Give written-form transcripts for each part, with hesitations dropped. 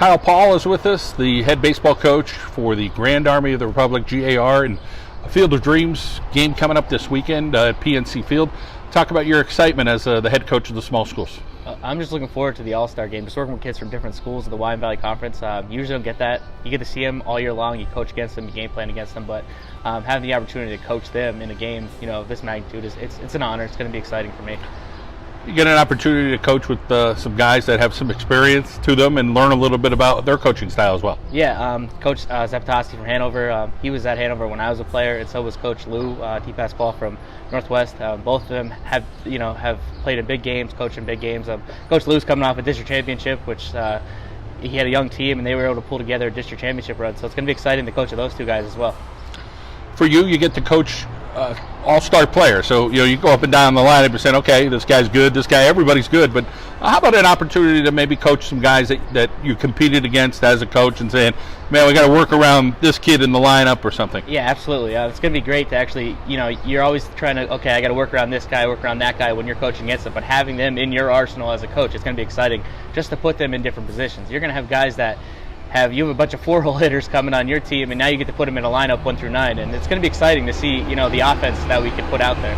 Kyle Paul is with us, the head baseball coach for the Grand Army of the Republic, GAR, and a Field of Dreams game coming up this weekend at PNC Field. Talk about your excitement as the head coach of the small schools. I'm just looking forward to the All-Star game, just working with kids from different schools of the Wyoming Valley Conference. You usually don't get that. You get to see them all year long. You coach against them, you game plan against them, but having the opportunity to coach them in a game, of this magnitude, it's an honor. It's going to be exciting for me. You get an opportunity to coach with some guys that have some experience to them and learn a little bit about their coaching style as well. Yeah, Coach Zapatoski from Hanover, he was at Hanover when I was a player, and so was Coach Lou T-Pasquale from Northwest. Both of them have played in big games, coached in big games. Coach Lou's coming off a district championship, which he had a young team, and they were able to pull together a district championship run. So it's going to be exciting to coach with those two guys as well. For you get to coach all-star player, so you go up and down the line and saying, okay, this guy's good, this guy, everybody's good, but how about an opportunity to maybe coach some guys that you competed against as a coach and saying, man, we got to work around this kid in the lineup or something? Yeah, absolutely. It's going to be great to actually, you're always trying to, okay, I got to work around this guy, work around that guy when you're coaching against them, but having them in your arsenal as a coach, it's going to be exciting just to put them in different positions. You're going to have guys that you have a bunch of 4-hole hitters coming on your team, and now you get to put them in a lineup 1 through 9, and it's going to be exciting to see the offense that we can put out there.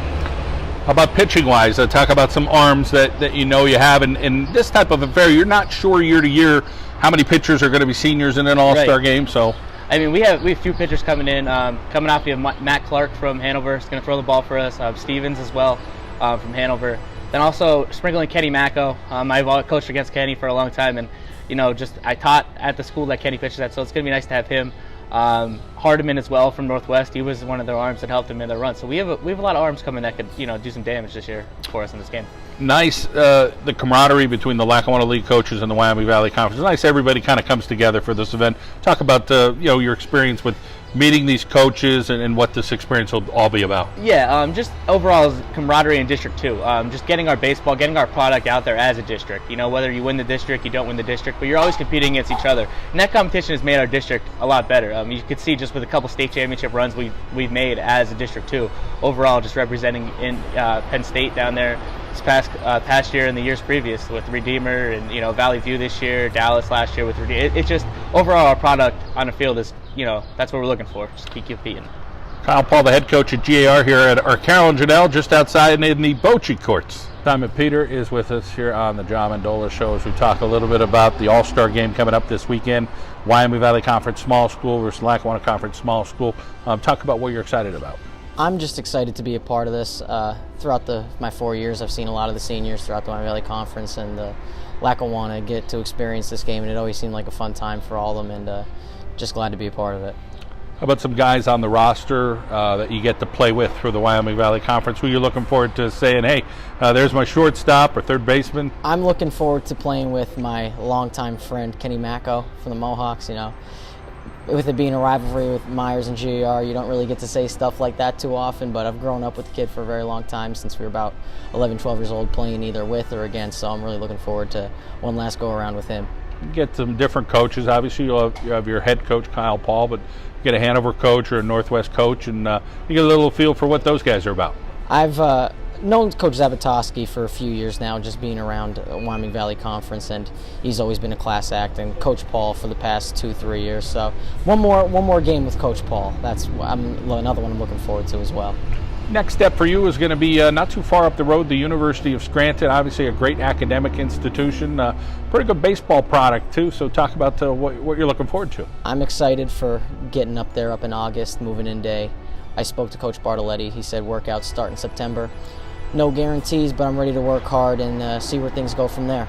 How about pitching wise? Talk about some arms that you have, and this type of affair, you're not sure year to year how many pitchers are going to be seniors in an all-star game. So I mean, we have a few pitchers coming in. Coming off, we have Matt Clark from Hanover is going to throw the ball for us. Stevens as well from Hanover. Then also sprinkling Kenny Macco. I've coached against Kenny for a long time, and I taught at the school that Kenny pitches at, so it's going to be nice to have him. Hardiman as well from Northwest. He was one of their arms that helped him in their run. So we have a lot of arms coming that could do some damage this year for us in this game. Nice, the camaraderie between the Lackawanna League coaches and the Wyoming Valley Conference. It's nice everybody kind of comes together for this event. Talk about your experience with meeting these coaches and what this experience will all be about. Yeah, just overall camaraderie in District 2. Just getting our baseball, getting our product out there as a district. Whether you win the district, you don't win the district, but you're always competing against each other. And that competition has made our district a lot better. You could see just with a couple state championship runs we've made as a District 2. Overall, just representing in Penn State down there this past year and the years previous with Redeemer and Valley View this year, Dallas last year with Redeemer. It's just overall our product on the field is that's what we're looking for. Just keep competing. Kyle Paul, the head coach at GAR here at our Carol Janelle, just outside in the Bocce courts. Simon Peter is with us here on the John Mendola Show as we talk a little bit about the All-Star game coming up this weekend. Wyoming Valley Conference Small School versus Lackawanna Conference Small School. Talk about what you're excited about. I'm just excited to be a part of this. Throughout my 4 years, I've seen a lot of the seniors throughout the Wyoming Valley Conference, and Lackawanna get to experience this game, and it always seemed like a fun time for all of them, and just glad to be a part of it. How about some guys on the roster that you get to play with for the Wyoming Valley Conference? Who you're looking forward to saying, hey, there's my shortstop or third baseman? I'm looking forward to playing with my longtime friend Kenny Macco from the Mohawks. With it being a rivalry with Myers and GAR, you don't really get to say stuff like that too often, but I've grown up with the kid for a very long time, since we were about 11, 12 years old, playing either with or against, so I'm really looking forward to one last go-around with him. You get some different coaches. Obviously, you have your head coach, Kyle Paul, but you get a Hanover coach or a Northwest coach, and you get a little feel for what those guys are about. I've known Coach Zapatoski for a few years now, just being around Wyoming Valley Conference, and he's always been a class act, and Coach Paul for the past 2-3 years. So one more game with Coach Paul. That's another one I'm looking forward to as well. Next step for you is going to be not too far up the road, the University of Scranton. Obviously a great academic institution, pretty good baseball product too. So talk about what you're looking forward to. I'm excited for getting up there up in August, moving in day. I spoke to Coach Bartoletti. He said workouts start in September. No guarantees, but I'm ready to work hard and see where things go from there.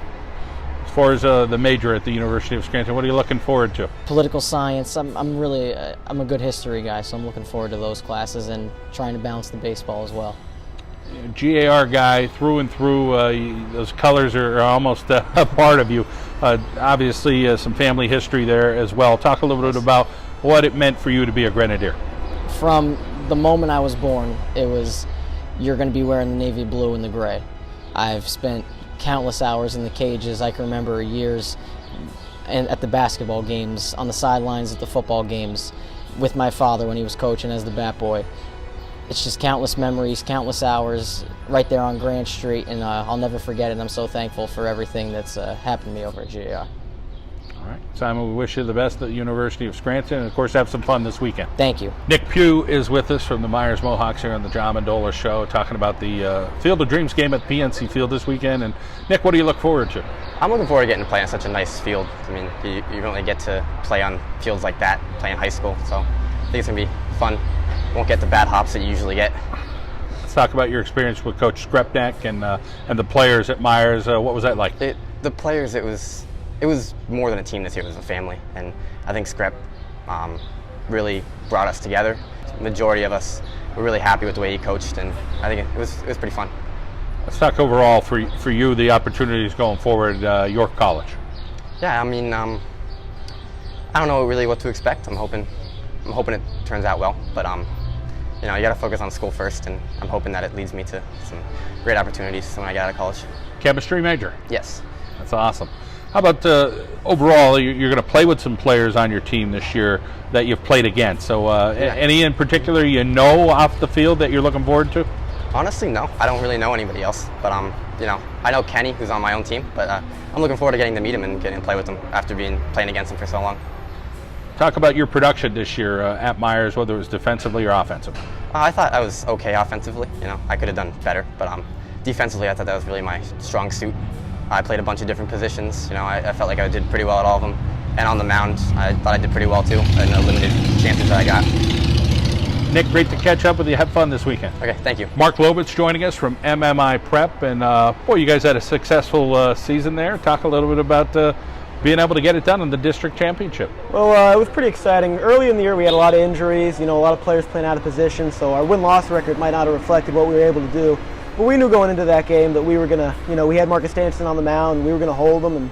As far as the major at the University of Scranton, what are you looking forward to? Political science. I'm a good history guy, so I'm looking forward to those classes and trying to balance the baseball as well. GAR guy through and through. Those colors are almost a part of you. Obviously, some family history there as well. Talk a little bit about what it meant for you to be a Grenadier. From the moment I was born, it was, you're going to be wearing the navy blue and the gray. I've spent countless hours in the cages. I can remember years at the basketball games, on the sidelines at the football games, with my father when he was coaching as the bat boy. It's just countless memories, countless hours right there on Grand Street, and I'll never forget it. I'm so thankful for everything that's happened to me over at GAR. All right, Simon, we wish you the best at the University of Scranton, and of course have some fun this weekend. Thank you. Nick Pugh is with us from the Myers Mohawks here on the John Mendola Show, talking about the Field of Dreams game at PNC Field this weekend. And Nick, what do you look forward to? I'm looking forward to getting to play on such a nice field. I mean, you don't really get to play on fields like that, play in high school, so I think it's going to be fun. Won't get the bad hops that you usually get. Let's talk about your experience with Coach Skrepnak and the players at Myers. What was that like? The players, it was more than a team this year. It was a family, and I think Screp really brought us together. The majority of us were really happy with the way he coached, and I think it was pretty fun. Let's talk overall for you, the opportunities going forward, York College. Yeah, I mean, I don't know really what to expect. I'm hoping it turns out well, but you know, you got to focus on school first, and I'm hoping that it leads me to some great opportunities when I get out of college. Chemistry major. Yes. That's awesome. How about overall, you're going to play with some players on your team this year that you've played against. So any in particular you know off the field that you're looking forward to? Honestly, no. I don't really know anybody else, but you know, I know Kenny, who's on my own team, but I'm looking forward to getting to meet him and getting to play with him after playing against him for so long. Talk about your production this year at Myers, whether it was defensively or offensively. I thought I was okay offensively. You know, I could have done better, but defensively, I thought that was really my strong suit. I played a bunch of different positions. You know, I felt like I did pretty well at all of them. And on the mound, I thought I did pretty well too, in the limited chances that I got. Nick, great to catch up with you. Have fun this weekend. Okay, thank you. Mark Lobitz joining us from MMI Prep, and boy, you guys had a successful season there. Talk a little bit about being able to get it done in the district championship. Well, it was pretty exciting. Early in the year, we had a lot of injuries. You know, a lot of players playing out of position, so our win-loss record might not have reflected what we were able to do. But we knew going into that game that we were gonna, you know, we had Marcus Stanton on the mound, and we were gonna hold them, and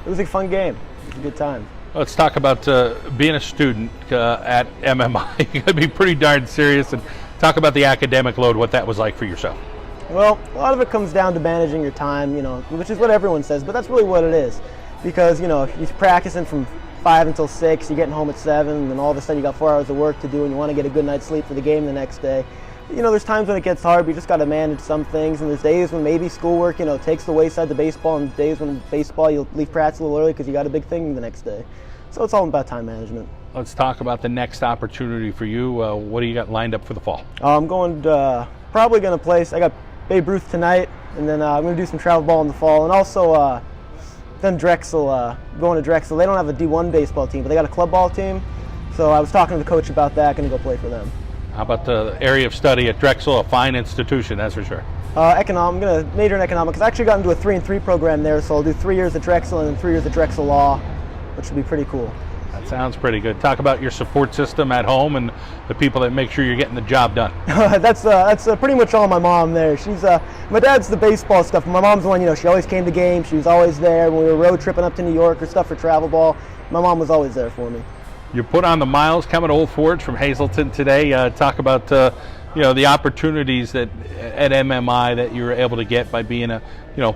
it was a fun game. It was a good time. Let's talk about being a student at MMI. You got to be pretty darn serious, and talk about the academic load, what that was like for yourself. Well, a lot of it comes down to managing your time, you know, which is what everyone says, but that's really what it is. Because, you know, if you're practicing from 5 until 6, you're getting home at 7, and then all of a sudden you got 4 hours of work to do, and you want to get a good night's sleep for the game the next day. You know, there's times when it gets hard, but you just got to manage some things, and there's days when maybe schoolwork, you know, takes the wayside to baseball, and days when baseball you'll leave practice a little early because you got a big thing the next day. So it's all about time management. Let's talk about the next opportunity for you. What do you got lined up for the fall? I'm going to, probably going to place, I got Babe Ruth tonight, and then I'm going to do some travel ball in the fall, and also then Drexel, going to Drexel. They don't have a D1 baseball team, but they got a club ball team. So I was talking to the coach about that, going to go play for them. How about the area of study at Drexel, a fine institution, that's for sure. I'm going to major in economics. I actually got into a 3-3 program there, so I'll do 3 years at Drexel and then 3 years at Drexel Law, which will be pretty cool. That sounds pretty good. Talk about your support system at home and the people that make sure you're getting the job done. That's pretty much all my mom there. She's my dad's the baseball stuff. My mom's the one, you know, she always came to games. She was always there when we were road tripping up to New York or stuff for travel ball. My mom was always there for me. You put on the miles coming to Old Forge from Hazleton today. Talk about you know, the opportunities that at MMI that you were able to get by being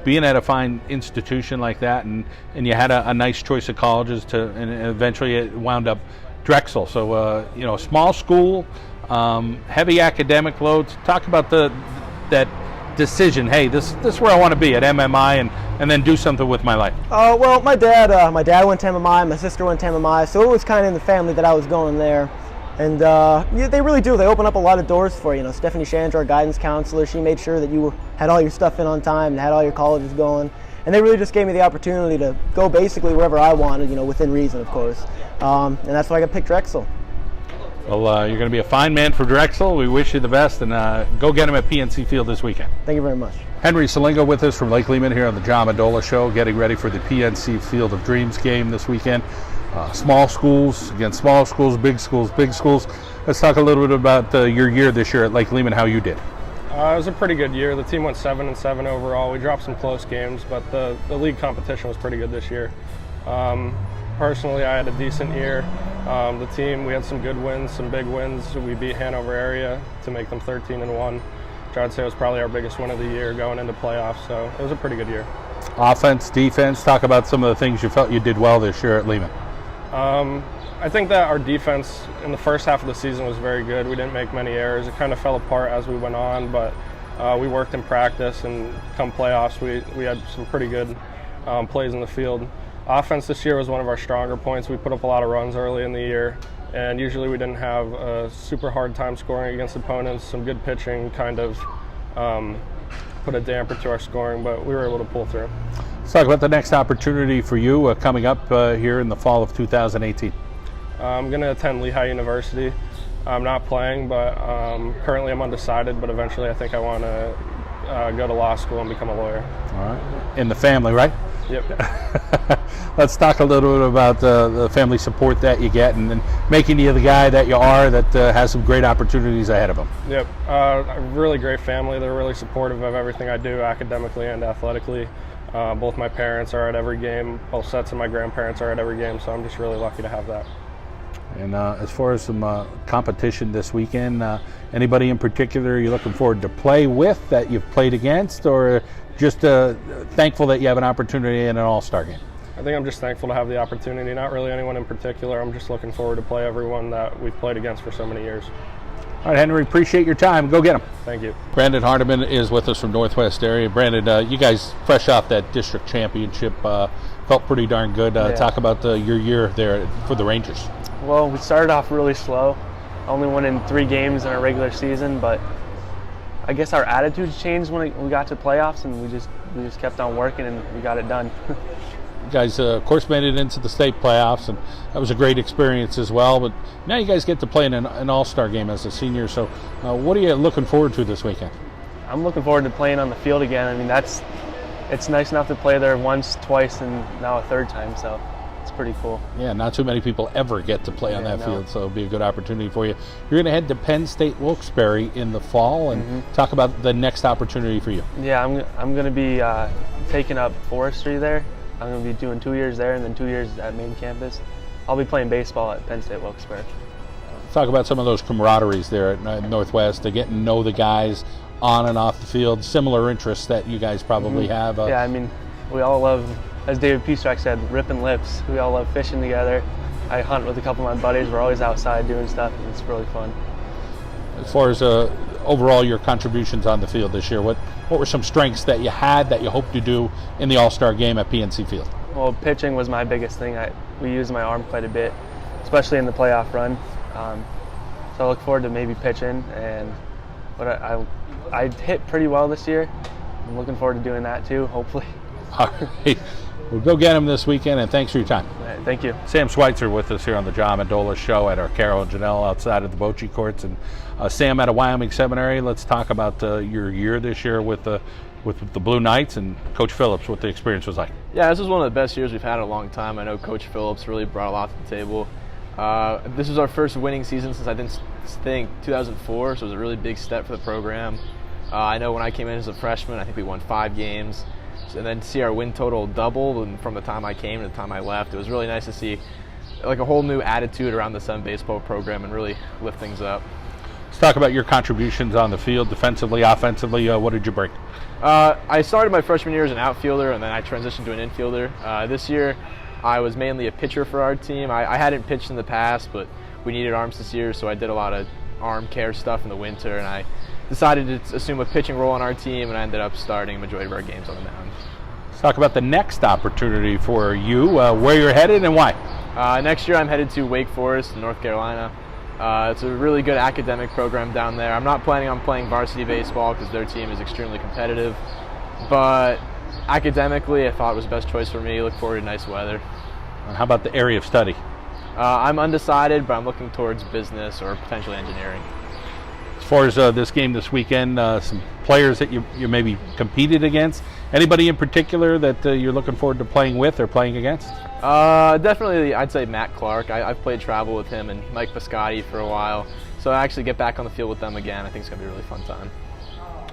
being at a fine institution like that, and you had a nice choice of colleges and eventually it wound up Drexel. So you know, small school, heavy academic loads. Talk about that decision. Hey, this is where I want to be at MMI, and then do something with my life. Well, my dad went to MMI, my sister went to MMI, so it was kind of in the family that I was going there. And yeah, they really do. They open up a lot of doors for you. You know, Stephanie Chandra, our guidance counselor, she made sure that you had all your stuff in on time and had all your colleges going. And they really just gave me the opportunity to go basically wherever I wanted, you know, within reason, of course. And that's why I got picked Drexel. Well, you're going to be a fine man for Drexel. We wish you the best, and go get him at PNC Field this weekend. Thank you very much. Henry Salingo with us from Lake Lehman here on the John Mendola Show, getting ready for the PNC Field of Dreams game this weekend. Small schools against small schools, big schools, big schools. Let's talk a little bit about your year this year at Lake Lehman, how you did. It was a pretty good year. The team went 7-7 overall. We dropped some close games, but the league competition was pretty good this year. Personally, I had a decent year. The team, we had some good wins, some big wins. We beat Hanover area to make them 13-1, which I'd say was probably our biggest win of the year going into playoffs, so it was a pretty good year. Offense, defense, talk about some of the things you felt you did well this year at Lehman. I think that our defense in the first half of the season was very good. We didn't make many errors. It kind of fell apart as we went on, but we worked in practice, and come playoffs, we had some pretty good plays in the field. Offense this year was one of our stronger points. We put up a lot of runs early in the year, and usually we didn't have a super hard time scoring against opponents. Some good pitching kind of put a damper to our scoring, but we were able to pull through. Let's talk about the next opportunity for you coming up here in the fall of 2018. I'm going to attend Lehigh University. I'm not playing, but currently I'm undecided, but eventually I think I want to go to law school and become a lawyer. All right. In the family, right? Yep. Let's talk a little bit about the family support that you get and making you the guy that you are that has some great opportunities ahead of them. Yep. A really great family. They're really supportive of everything I do academically and athletically. Both my parents are at every game. Both sets of my grandparents are at every game, so I'm just really lucky to have that. And as far as some competition this weekend, anybody in particular you're looking forward to play with that you've played against, or just thankful that you have an opportunity in an all-star game? I think I'm just thankful to have the opportunity. Not really anyone in particular. I'm just looking forward to play everyone that we've played against for so many years. All right, Henry, appreciate your time. Go get them. Thank you. Brandon Hardiman is with us from Northwest area. Brandon, you guys fresh off that district championship, felt pretty darn good. Yeah. Talk about your year there for the Rangers. Well, we started off really slow. Only won in 3 games in our regular season, but I guess our attitudes changed when we got to playoffs, and we just kept on working and we got it done. You guys, of course, made it into the state playoffs, and that was a great experience as well. But now you guys get to play in an all-star game as a senior. So what are you looking forward to this weekend? I'm looking forward to playing on the field again. I mean, it's nice enough to play there once, twice, and now a 3rd time, so it's pretty cool. Yeah, not too many people ever get to play on that no. field, so it'll be a good opportunity for you. You're going to head to Penn State Wilkes-Barre in the fall, and talk about the next opportunity for you. Yeah, I'm going to be taking up forestry there. I'm going to be doing 2 years there and then 2 years at main campus. I'll be playing baseball at Penn State Wilkes-Barre. Talk about some of those camaraderies there at Northwest, to get to know the guys on and off the field, similar interests that you guys probably have. Yeah, I mean, we all love, as David Peastrack said, ripping lips. We all love fishing together. I hunt with a couple of my buddies. We're always outside doing stuff, and it's really fun. As far as overall your contributions on the field this year, what were some strengths that you had that you hope to do in the All-Star game at PNC Field? Well, pitching was my biggest thing. We used my arm quite a bit, especially in the playoff run. So I look forward to maybe pitching, but I hit pretty well this year. I'm looking forward to doing that too, hopefully. All right. We'll go get him this weekend, and thanks for your time. All right, thank you. Sam Schweitzer with us here on the John Mendola Show at our Carol and Janelle outside of the Bocce Courts. And Sam, at a Wyoming Seminary, let's talk about your year this year with the Blue Knights, and Coach Phillips, what the experience was like. Yeah, this was one of the best years we've had in a long time. I know Coach Phillips really brought a lot to the table. This was our first winning season since I think 2004, so it was a really big step for the program. I know when I came in as a freshman, I think we won 5 games. And then to see our win total double, and from the time I came to the time I left, it was really nice to see like a whole new attitude around the Sun baseball program and really lift things up. Let's talk about your contributions on the field, defensively, offensively. What did you bring? I started my freshman year as an outfielder, and then I transitioned to an infielder. This year, I was mainly a pitcher for our team. I hadn't pitched in the past, but we needed arms this year, so I did a lot of arm care stuff in the winter, and I decided to assume a pitching role on our team, and I ended up starting a majority of our games on the mound. Let's talk about the next opportunity for you, where you're headed and why. Next year I'm headed to Wake Forest in North Carolina. It's a really good academic program down there. I'm not planning on playing varsity baseball because their team is extremely competitive, but academically I thought it was the best choice for me. Look forward to nice weather. And how about the area of study? I'm undecided, but I'm looking towards business or potentially engineering. As far as this game this weekend, some players that you maybe competed against, anybody in particular that you're looking forward to playing with or playing against? Definitely, I'd say Matt Clark. I've played travel with him and Mike Piscotti for a while, so I actually get back on the field with them again. I think it's going to be a really fun time.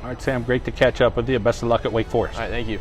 All right, Sam, great to catch up with you. Best of luck at Wake Forest. All right, thank you.